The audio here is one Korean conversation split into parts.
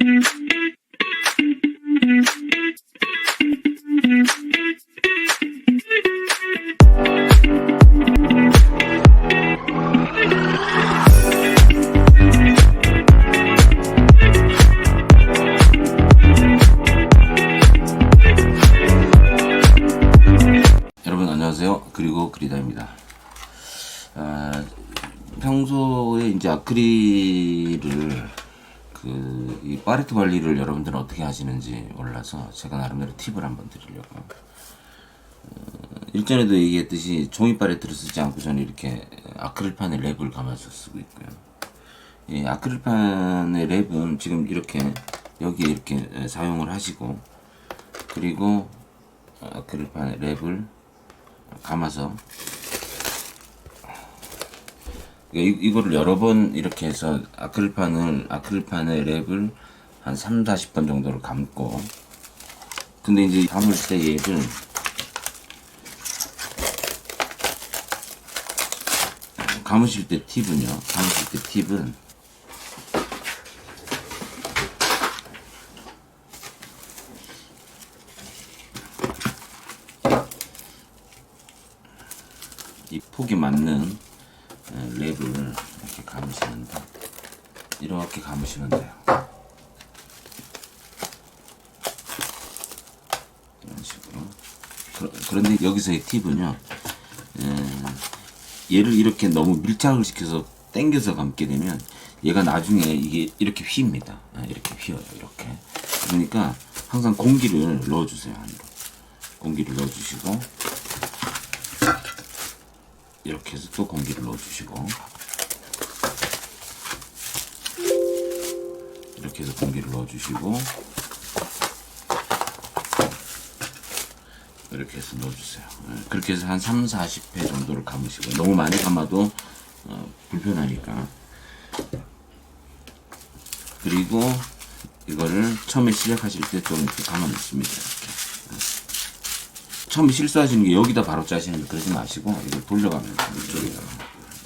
여러분 안녕하세요. 그리고 그리다입니다. 평소에 이제 아크릴을 이 팔레트 관리를 여러분들은 어떻게 하시는지 몰라서 제가 나름대로 팁을 한번 드리려고. 일전에도 얘기했듯이 종이 팔레트를 쓰지 않고 저는 이렇게 아크릴판에 랩을 감아서 쓰고 있고요. 이 아크릴판의 랩은 지금 이렇게 여기에 이렇게 사용을 하시고, 그리고 아크릴판에 랩을 감아서 이거를 여러 번 이렇게 해서 아크릴판의 랩을 한 3-40번 정도를 감고, 근데 이제 감을 때 얘를 감으실 때 팁은 이 폭에 맞는 랩을 이렇게 이렇게 감으시면 돼요. 이런 식으로. 그런데 여기서의 팁은요, 얘를 이렇게 너무 밀착을 시켜서 당겨서 감게 되면 얘가 나중에 이게 이렇게 휩니다. 이렇게 휘어요. 이렇게. 그러니까 항상 공기를 넣어주세요. 안으로. 공기를 넣어주시고, 이렇게 해서 또 공기를 넣어주시고, 이렇게 해서 공기를 넣어주시고, 이렇게 해서 넣어주세요. 그렇게 해서 한 3-40회 정도를 감으시고, 너무 많이 감아도 불편하니까. 그리고 이거를 처음에 시작하실 때 좀 이렇게 감아놓습니다. 이렇게. 처음에 실수하시는 게 여기다 바로 짜시는 게 그러지 마시고, 이걸 돌려가면서 이쪽에다가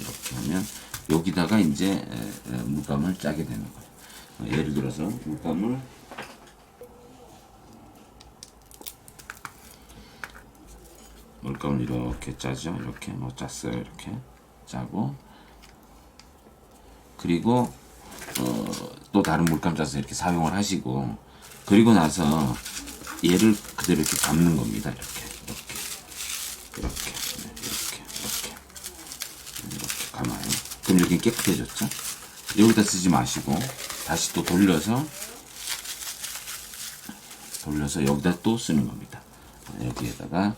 이렇게 하면 여기다가 이제 물감을 짜게 되는 거예요. 예를 들어서 물감을 이렇게 짜죠. 이렇게 짰어요. 이렇게 짜고, 그리고 또 다른 물감 짜서 이렇게 사용을 하시고, 그리고 나서 얘를 그대로 이렇게 감는 겁니다. 이렇게 감아요. 그럼 이렇게 깨끗해졌죠? 여기다 쓰지 마시고 다시 또 돌려서 여기다 또 쓰는 겁니다. 여기에다가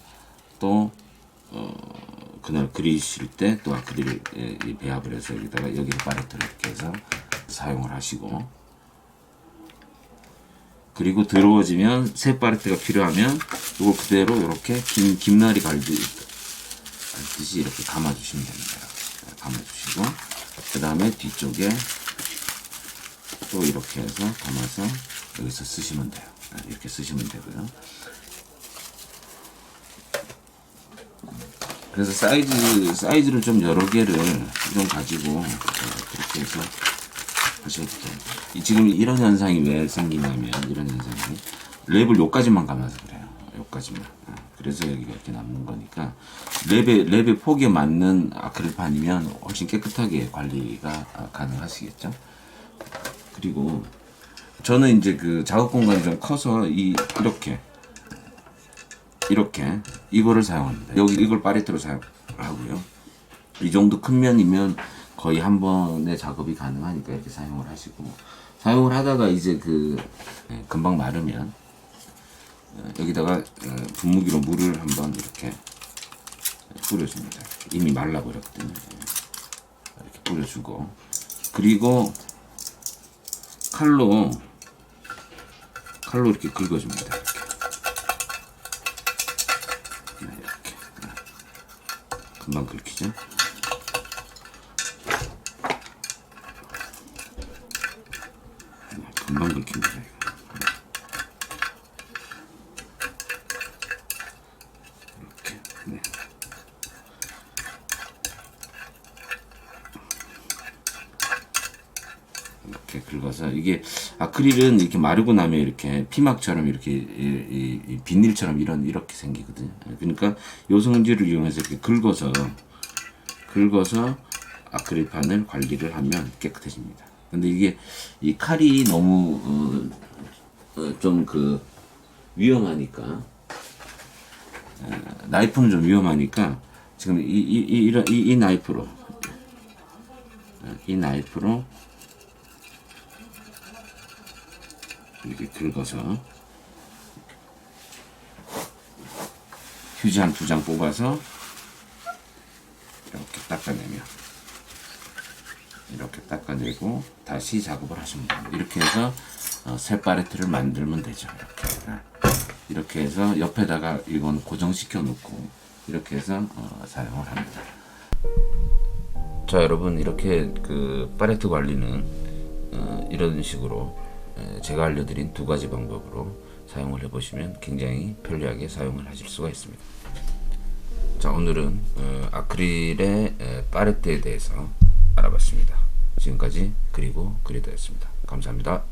또 그날 그리실 때 또 아크릴 배합을 해서 여기서 팔레트를 이렇게 해서 사용을 하시고, 그리고 더러워지면 새 팔레트가 필요하면 이걸 그대로 이렇게 김날이 갈듯이 이렇게 감아주시면 됩니다. 감아주시고, 그 다음에 뒤쪽에 또 이렇게 해서 감아서 여기서 쓰시면 돼요. 이렇게 쓰시면 되고요. 그래서 사이즈를 좀 여러 개를 좀 가지고 그렇게 해서 하셔도 돼요. 지금 이런 현상이 왜 생기냐면, 랩을 요까지만 감아서 그래요. 요까지만. 그래서 여기가 이렇게 남는 거니까, 랩의 폭에 맞는 아크릴판이면 훨씬 깨끗하게 관리가 가능하시겠죠. 그리고 저는 이제 그 작업 공간이 좀 커서 이렇게 이거를 사용합니다. 이걸 팔레트로 사용하고요. 이 정도 큰 면이면 거의 한 번에 작업이 가능하니까 이렇게 사용을 하시고, 사용을 하다가 이제 금방 마르면 여기다가 분무기로 물을 한번 이렇게 뿌려줍니다. 이미 말라버렸거든요. 이렇게 뿌려주고, 그리고 칼로 이렇게 긁어줍니다. 이렇게. 금방 긁히죠? 금방 긁힙니다. 이렇게. 네. 이렇게 긁어서 이게 아크릴은 이렇게 마르고 나면 이렇게 피막처럼 이렇게 이 비닐처럼 이렇게 생기거든요. 그러니까 요 성질을 이용해서 이렇게 긁어서 아크릴판을 관리를 하면 깨끗해집니다. 근데 이게 이 칼이 너무 좀 위험하니까, 나이프는 좀 위험하니까 지금 이 나이프로 이렇게 긁어서 휴지 한 2장 뽑아서 이렇게 닦아내고 다시 작업을 하시면 됩니다. 이렇게 해서 새 팔레트를 만들면 되죠. 이렇게 해서 옆에다가 이건 고정시켜 놓고 이렇게 해서 사용을 합니다. 자, 여러분, 이렇게 팔레트 관리는 이런 식으로 제가 알려드린 2가지 방법으로 사용을 해보시면 굉장히 편리하게 사용을 하실 수가 있습니다. 자, 오늘은 아크릴의 팔레트에 대해서 알아봤습니다. 지금까지 그리고 그리더였습니다. 감사합니다.